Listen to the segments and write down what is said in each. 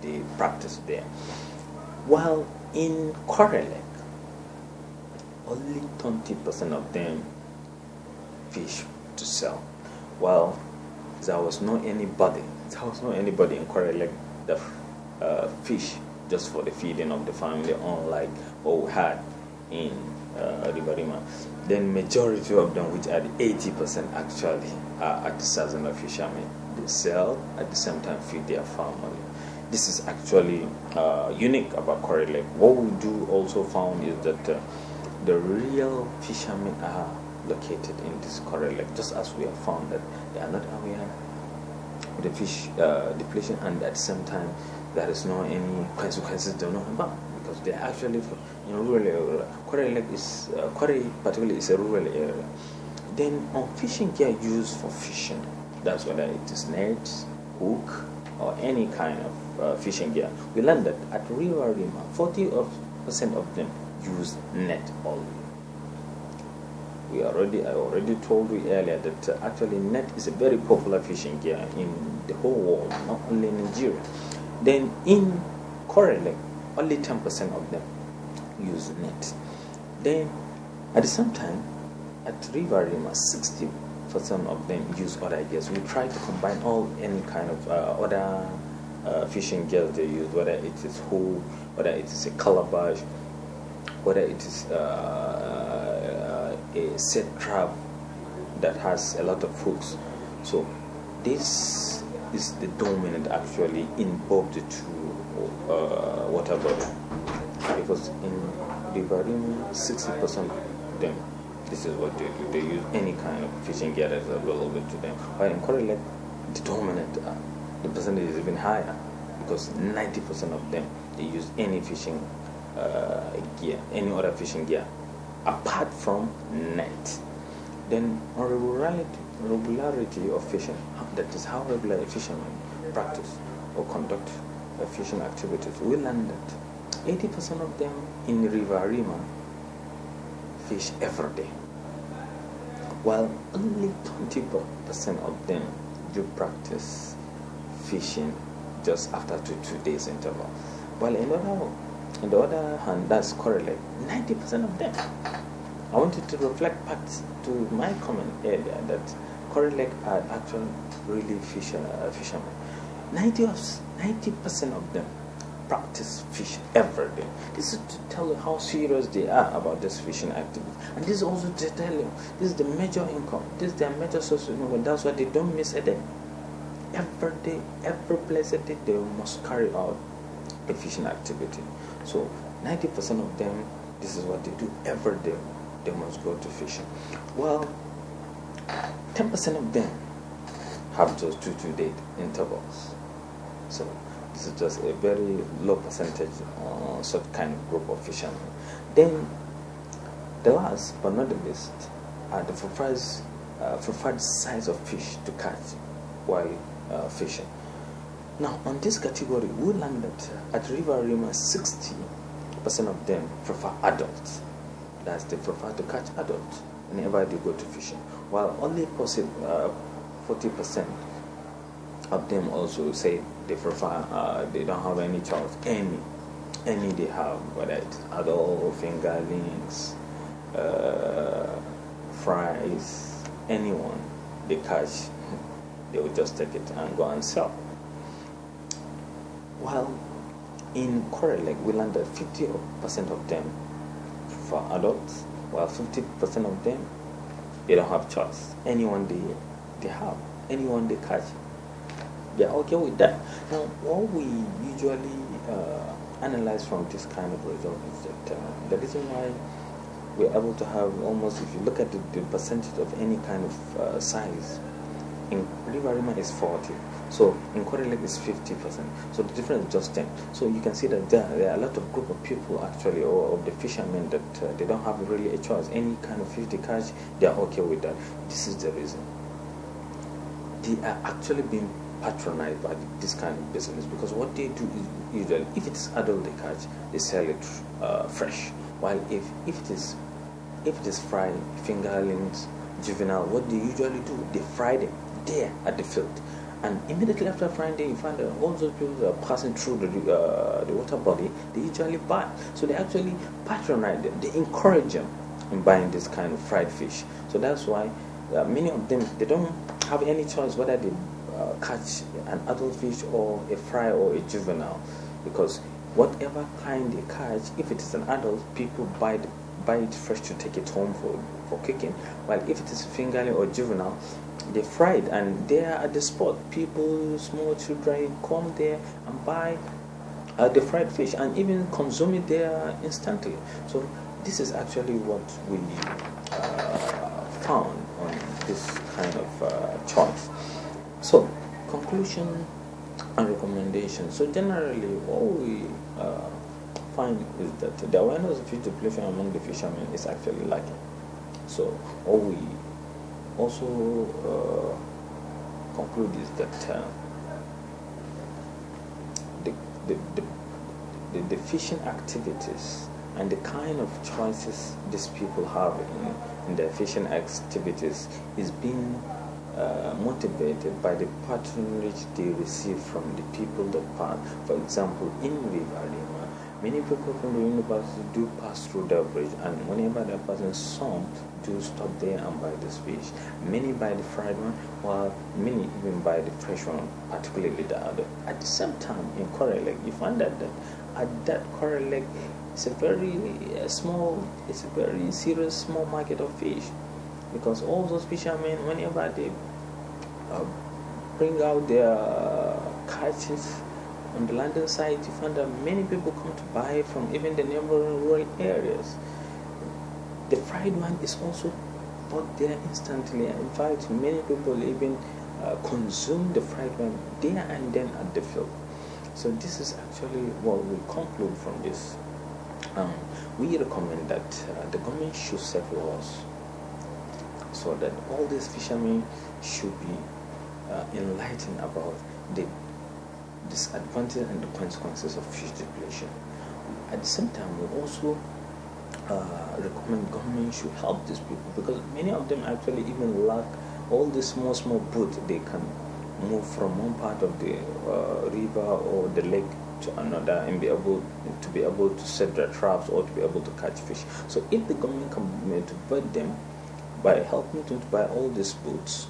they practice there. While in Kware Lake, only 20% of them fish to sell. Well, there was no anybody in Kware Lake that fish just for the feeding of the family, unlike what we had in River Rima. Then majority of them, which are the 80%, actually are artisanal fishermen. They sell at the same time feed their family. This is actually unique about Kware Lake. What we do also found is that the real fishermen are located in this Kware Lake, just as we have found that they are not aware of the fish depletion, and at the same time there is no any consequences they know about, because they are actually in a rural area. Kware Lake is Kware particularly is a rural area. Then on fishing gear used for fishing, that's whether it is nets, hook, or any kind of fishing gear. We learned that at River Rima, 40% of them use net only. I already told you earlier that actually net is a very popular fishing gear in the whole world, not only in Nigeria. Then in Kware Lake, only 10% of them use net. Then at the same time, at River Rima, 60% of them use other gears. We try to combine any kind of other fishing gears they use, whether it is hook, whether it is a calabash, whether it is a set trap that has a lot of hooks. So this is the dominant actually in both the two water bodies, because in River Rima, 60% of them, this is what they do. They use any kind of fishing gear that is available to them. While in Kware Lake, the dominant, the percentage is even higher, because 90% of them, they use any fishing gear, any other fishing gear, apart from net. Then on regularity of fishing, that is how regular fishermen practice or conduct fishing activities. We learned that 80% of them in River Rima fish every day, while only 20% of them do practice fishing just after two days interval. While in the other hand, that's Kware Lake, 90% of them. I wanted to reflect back to my comment earlier that Kware Lake are actually really fishermen. 90% of them practice fish every day. This is to tell you how serious they are about this fishing activity, and this is also to tell you this is the major income, this is their major source of income. That's why they don't miss a day. Every day, every blessed day, they must carry out a fishing activity. So 90% of them, this is what they do every day. They must go to fishing. Well, 10% of them have just 2-day intervals. So this is just a very low percentage on such kind of group of fishermen. Then the last but not the least are the preferred size of fish to catch while fishing. Now on this category, we learned that at River Rima, 60% of them prefer adults. That's they prefer to catch adults whenever they go to fishing, while only 40% of them also say they prefer, they don't have any choice, any they have, whether it's adult, fingerlings, fries, anyone they catch, they will just take it and go and sell. While in Kware Lake, we learned that 50% of them for adults, while 50% of them, they don't have choice. Anyone they have, anyone they catch, they're okay with that. Now, what we usually analyze from this kind of result is that the reason why we're able to have almost, if you look at the percentage of any kind of size, in River Rima is 40. So in Kware Lake is 50%. So the difference is just 10. So you can see that there are a lot of group of people actually, or of the fishermen, that they don't have really a choice. Any kind of fish they catch, they are okay with that. This is the reason. They are actually being patronized by this kind of business, because what they do is usually, if it's adult they catch, they sell it fresh. While if it is fried, fingerlings, juvenile, what they usually do, they fry them there at the field, And immediately after frying them, you find that all those people that are passing through the water body, they usually buy. So they actually patronize them. They encourage them in buying this kind of fried fish. So that's why many of them, they don't have any choice whether they catch an adult fish or a fry or a juvenile, because whatever kind they catch, if it is an adult, people buy it fresh to take it home for cooking, while if it is fingerling or juvenile, they fry it and they are at the spot. People, small children, come there and buy the fried fish and even consume it there instantly. So this is actually what we found on this kind of choice. So conclusion and recommendation. So generally what we find is that the awareness of fish depletion among the fishermen is actually lacking. So what we also conclude is that the fishing activities and the kind of choices these people have in their fishing activities is being motivated by the patronage they receive from the people that pass. For example, in River Rima, many people from the university do pass through the bridge, and whenever they're passing, some do stop there and buy this fish. Many buy the fried one, while many even buy the fresh one, particularly the adult. At the same time, in Kware Lake, you find that at that Kware Lake, it's a very serious small market of fish, because all those fishermen, whenever they bring out their catches on the landing site, you find that many people come to buy from even the neighboring rural areas. The fried one is also bought there instantly. In fact, many people even consume the fried one there and then at the field. So this is actually what we conclude from this. We recommend that the government should set laws so that all these fishermen should be enlightened about the disadvantages and the consequences of fish depletion. At the same time, we also recommend government should help these people, because many of them actually even lack all the small boats they can move from one part of the river or the lake to another and be able to set their traps or to be able to catch fish. So if the government can motivate them by helping them to buy all these boats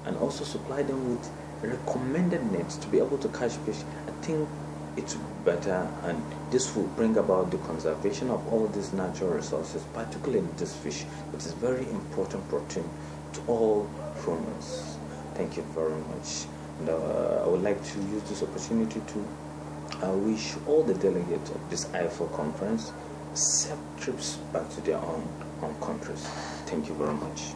and also supply them with recommended nets to be able to catch fish, I think it's better, and this will bring about the conservation of all these natural resources, particularly this fish, which is very important protein to all humans. Thank you very much. And I would like to use this opportunity to wish all the delegates of this IFO conference safe trips back to their own countries. Thank you very much.